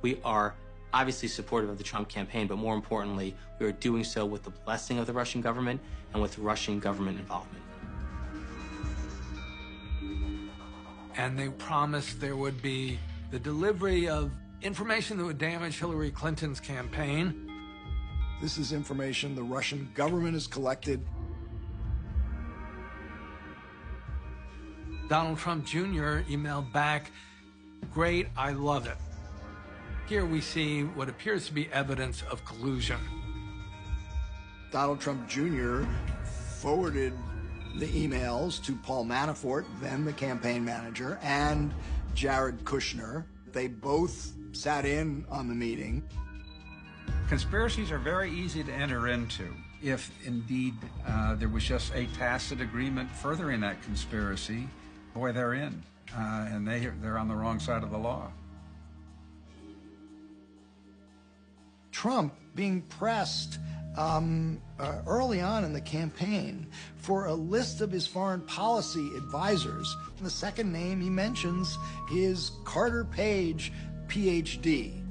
We are obviously supportive of the Trump campaign, but more importantly, we are doing so with the blessing of the Russian government and with Russian government involvement. And they promised there would be the delivery of information that would damage Hillary Clinton's campaign. This is information the Russian government has collected. Donald Trump Jr. emailed back, "Great, I love it." Here we see what appears to be evidence of collusion. Donald Trump Jr. forwarded the emails to Paul Manafort, then the campaign manager, and Jared Kushner. They both sat in on the meeting. Conspiracies are very easy to enter into if indeed there was just a tacit agreement furthering that conspiracy. Boy, they're in, and they're on the wrong side of the law. Trump being pressed early on in the campaign for a list of his foreign policy advisors. The second name he mentions is Carter Page, PhD.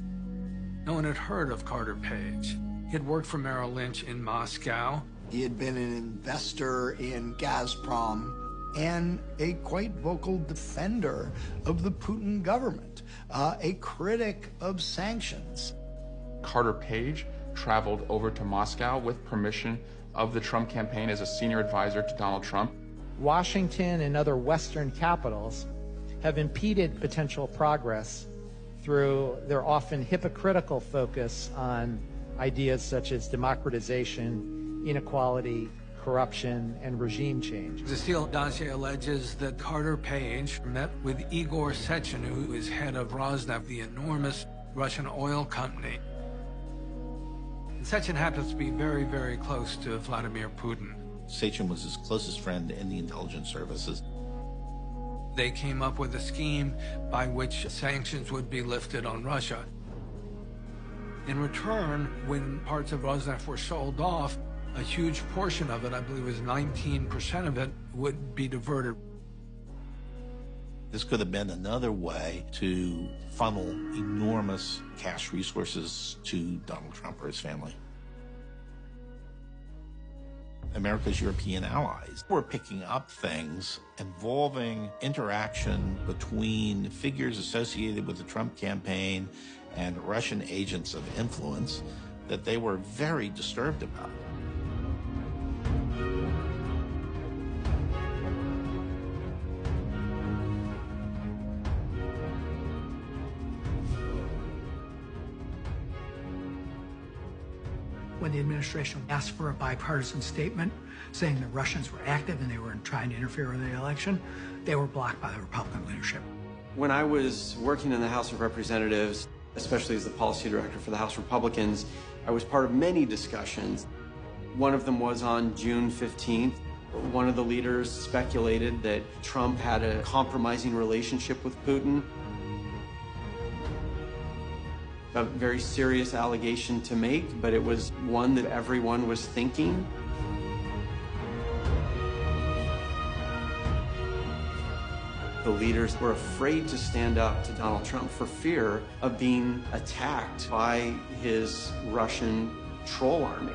No one had heard of Carter Page. He had worked for Merrill Lynch in Moscow. He had been an investor in Gazprom and a quite vocal defender of the Putin government, a critic of sanctions. Carter Page traveled over to Moscow with permission of the Trump campaign as a senior advisor to Donald Trump. Washington and other Western capitals have impeded potential progress through their often hypocritical focus on ideas such as democratization, inequality, corruption, and regime change. The Steele dossier alleges that Carter Page met with Igor Sechin, who is head of Rosneft, the enormous Russian oil company. Sechin happens to be very, very close to Vladimir Putin. Sechin was his closest friend in the intelligence services. They came up with a scheme by which sanctions would be lifted on Russia. In return, when parts of Rosneft were sold off, a huge portion of it, I believe it was 19% of it, would be diverted. This could have been another way to funnel enormous cash resources to Donald Trump or his family. America's European allies were picking up things involving interaction between figures associated with the Trump campaign and Russian agents of influence that they were very disturbed about. When the administration asked for a bipartisan statement saying the Russians were active and they were trying to interfere with the election, they were blocked by the Republican leadership. When I was working in the House of Representatives, especially as the policy director for the House Republicans, I was part of many discussions. One of them was on June 15th. One of the leaders speculated that Trump had a compromising relationship with Putin. A very serious allegation to make, but it was one that everyone was thinking. The leaders were afraid to stand up to Donald Trump for fear of being attacked by his Russian troll army.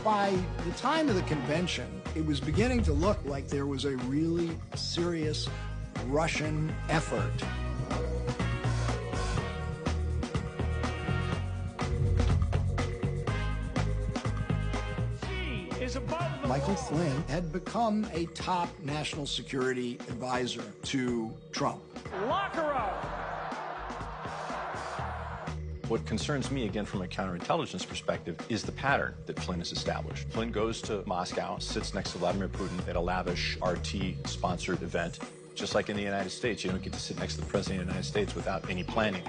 By the time of the convention, it was beginning to look like there was a really serious Russian effort. Michael Flynn had become a top national security advisor to Trump. Lock her up! What concerns me, again, from a counterintelligence perspective, is the pattern that Flynn has established. Flynn goes to Moscow, sits next to Vladimir Putin at a lavish RT-sponsored event. Just like in the United States, you don't get to sit next to the President of the United States without any planning.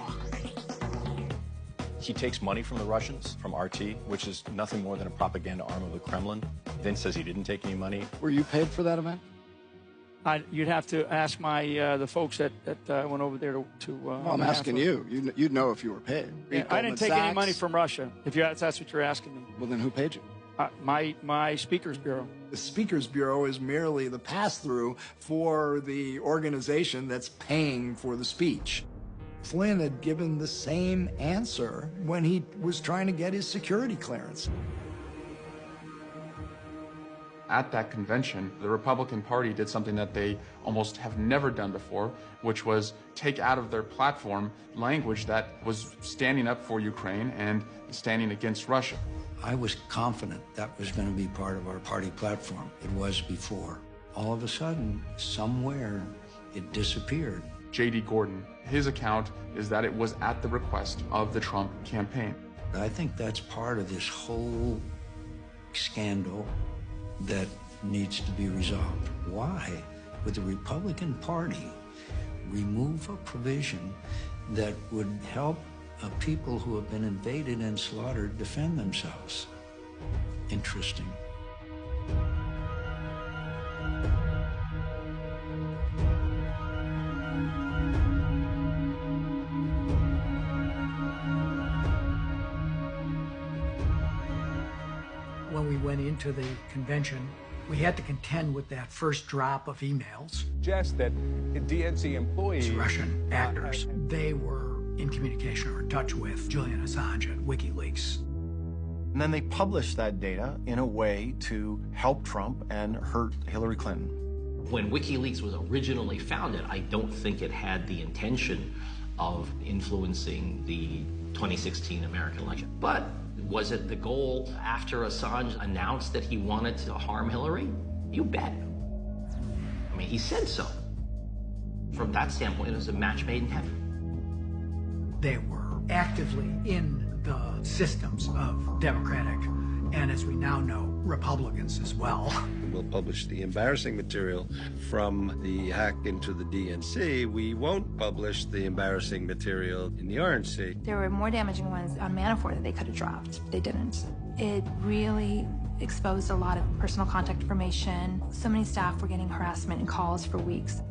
He takes money from the Russians, from RT, which is nothing more than a propaganda arm of the Kremlin, then says he didn't take any money. Were you paid for that event? You'd have to ask the folks that went over there to well, I'm asking you. You'd know if you were paid. Yeah, I didn't take any money from Russia, if that's what you're asking me. Well, then who paid you? My Speakers Bureau. The Speakers Bureau is merely the pass-through for the organization that's paying for the speech. Flynn had given the same answer when he was trying to get his security clearance. At that convention, the Republican Party did something that they almost have never done before, which was take out of their platform language that was standing up for Ukraine and standing against Russia. I was confident that was going to be part of our party platform. It was before. All of a sudden, somewhere, it disappeared. J.D. Gordon, his account is that it was at the request of the Trump campaign. I think that's part of this whole scandal that needs to be resolved. Why would the Republican Party remove a provision that would help people who have been invaded and slaughtered defend themselves? Interesting. When we went into the convention, we had to contend with that first drop of emails. Just that DNC employees, Russian actors, they were in communication or in touch with Julian Assange at WikiLeaks. And then they published that data in a way to help Trump and hurt Hillary Clinton. When WikiLeaks was originally founded, I don't think it had the intention of influencing the 2016 American election. But was it the goal after Assange announced that he wanted to harm Hillary? You bet. I mean, he said so. From that standpoint, it was a match made in heaven. They were actively in the systems of Democratic, and as we now know, Republicans as well. We'll publish the embarrassing material from the hack into the DNC. We won't publish the embarrassing material in the RNC. There were more damaging ones on Manafort that they could have dropped. They didn't. It really exposed a lot of personal contact information. So many staff were getting harassment and calls for weeks.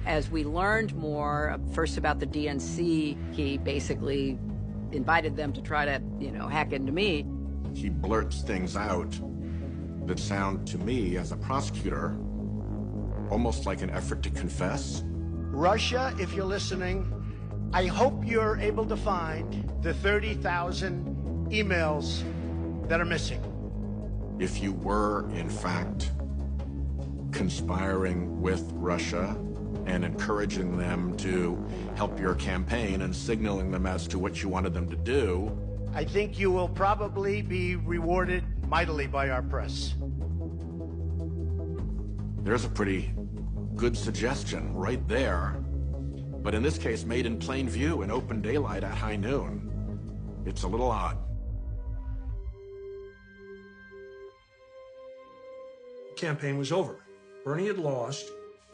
As we learned more, first about the DNC, he basically invited them to try to, hack into me. He blurts things out that sound to me as a prosecutor almost like an effort to confess. Russia, if you're listening, I hope you're able to find the 30,000 emails that are missing. If you were, in fact, conspiring with Russia and encouraging them to help your campaign and signaling them as to what you wanted them to do, I think you will probably be rewarded mightily by our press. There's a pretty good suggestion right there. But in this case, made in plain view in open daylight at high noon. It's a little odd. Campaign was over. Bernie had lost.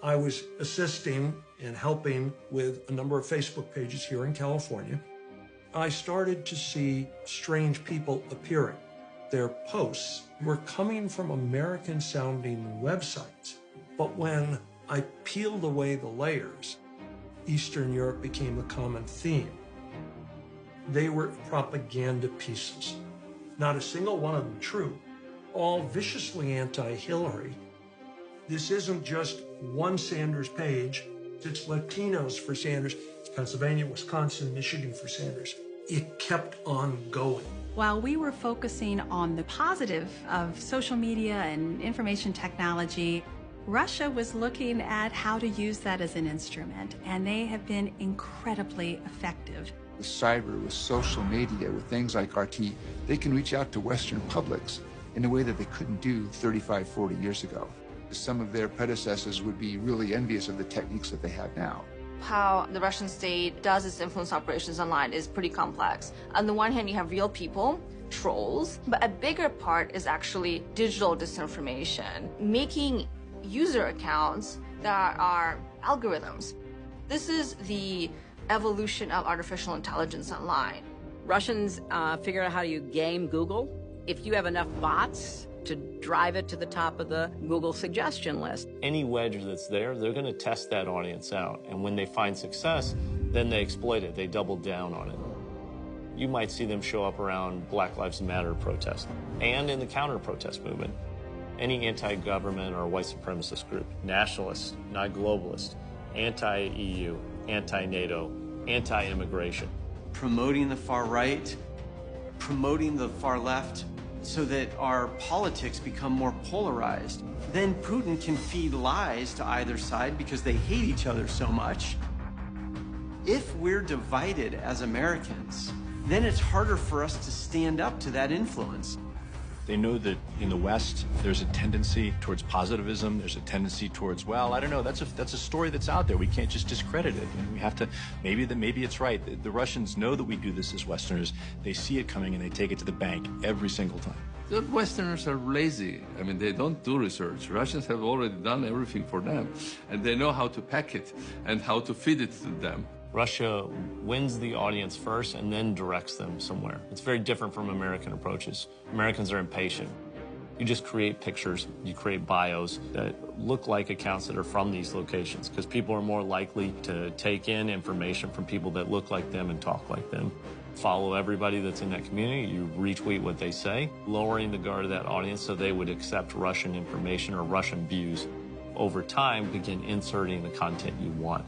I was assisting and helping with a number of Facebook pages here in California. I started to see strange people appearing. Their posts were coming from American-sounding websites. But when I peeled away the layers, Eastern Europe became a common theme. They were propaganda pieces. Not a single one of them true. All viciously anti-Hillary. This isn't just one Sanders page. It's Latinos for Sanders. Pennsylvania, Wisconsin, Michigan for Sanders. It kept on going. While we were focusing on the positive of social media and information technology, Russia was looking at how to use that as an instrument, and they have been incredibly effective. With cyber, with social media, with things like RT, they can reach out to Western publics in a way that they couldn't do 35, 40 years ago. Some of their predecessors would be really envious of the techniques that they have now. How the Russian state does its influence operations online is pretty complex. On the one hand, you have real people, trolls, but a bigger part is actually digital disinformation, making user accounts that are algorithms. This is the evolution of artificial intelligence online. Russians figured out how to game Google. If you have enough bots, to drive it to the top of the Google suggestion list. Any wedge that's there, they're going to test that audience out. And when they find success, then they exploit it. They double down on it. You might see them show up around Black Lives Matter protests and in the counter-protest movement. Any anti-government or white supremacist group, nationalist, not globalist, anti-EU, anti-NATO, anti-immigration. Promoting the far right, promoting the far left, so that our politics become more polarized. Then Putin can feed lies to either side because they hate each other so much. If we're divided as Americans, then it's harder for us to stand up to that influence. They know that in the West, there's a tendency towards positivism. There's a tendency towards, well, I don't know, that's a story that's out there. We can't just discredit it. And we have to, maybe it's right. The Russians know that we do this as Westerners. They see it coming and they take it to the bank every single time. The Westerners are lazy. I mean, they don't do research. Russians have already done everything for them. And they know how to pack it and how to feed it to them. Russia wins the audience first and then directs them somewhere. It's very different from American approaches. Americans are impatient. You just create pictures, you create bios that look like accounts that are from these locations because people are more likely to take in information from people that look like them and talk like them. Follow everybody that's in that community, you retweet what they say, lowering the guard of that audience so they would accept Russian information or Russian views. Over time, begin inserting the content you want.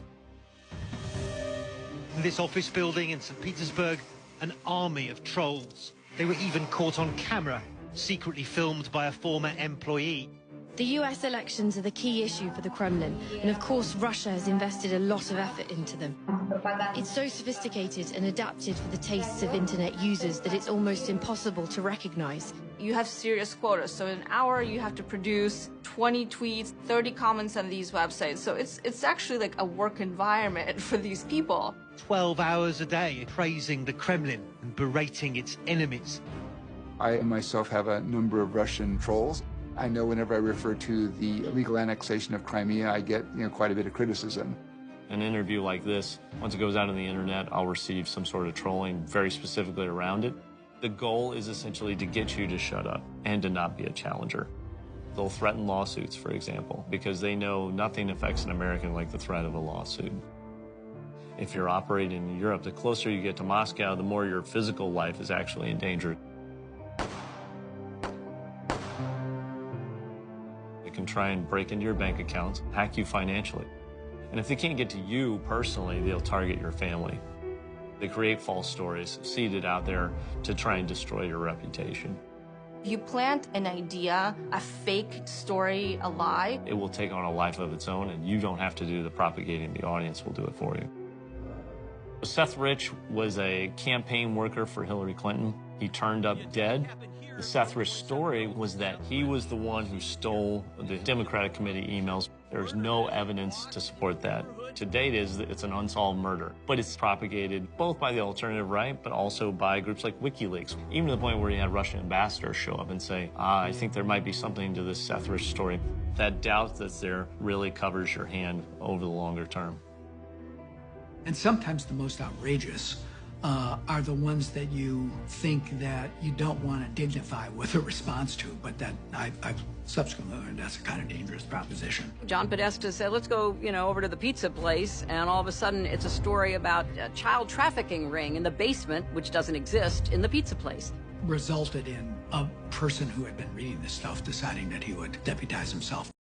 In this office building in St. Petersburg, an army of trolls. They were even caught on camera, secretly filmed by a former employee. The US elections are the key issue for the Kremlin, and of course Russia has invested a lot of effort into them. It's so sophisticated and adapted for the tastes of internet users that it's almost impossible to recognize. You have serious quotas, so in an hour you have to produce 20 tweets, 30 comments on these websites. So it's actually like a work environment for these people. 12 hours a day praising the Kremlin and berating its enemies. I myself have a number of Russian trolls. I know whenever I refer to the illegal annexation of Crimea, I get quite a bit of criticism. An interview like this, once it goes out on the internet, I'll receive some sort of trolling very specifically around it. The goal is essentially to get you to shut up and to not be a challenger. They'll threaten lawsuits, for example, because they know nothing affects an American like the threat of a lawsuit. If you're operating in Europe, the closer you get to Moscow, the more your physical life is actually in danger. They can try and break into your bank accounts, hack you financially. And if they can't get to you personally, they'll target your family. They create false stories, seeded out there to try and destroy your reputation. You plant an idea, a fake story, a lie. It will take on a life of its own, and you don't have to do the propagating. The audience will do it for you. Seth Rich was a campaign worker for Hillary Clinton. He turned up dead. The Seth Rich story was that he was the one who stole the Democratic Committee emails. There's no evidence to support that. To date, it's an unsolved murder, but it's propagated both by the alternative right, but also by groups like WikiLeaks, even to the point where you had Russian ambassadors show up and say, I think there might be something to this Seth Rich story. That doubt that's there really covers your hand over the longer term. And sometimes the most outrageous are the ones that you think that you don't want to dignify with a response to, but that I've subsequently learned that's a kind of dangerous proposition. John Podesta said, let's go, over to the pizza place, and all of a sudden it's a story about a child trafficking ring in the basement, which doesn't exist, in the pizza place. Resulted in a person who had been reading this stuff deciding that he would deputize himself.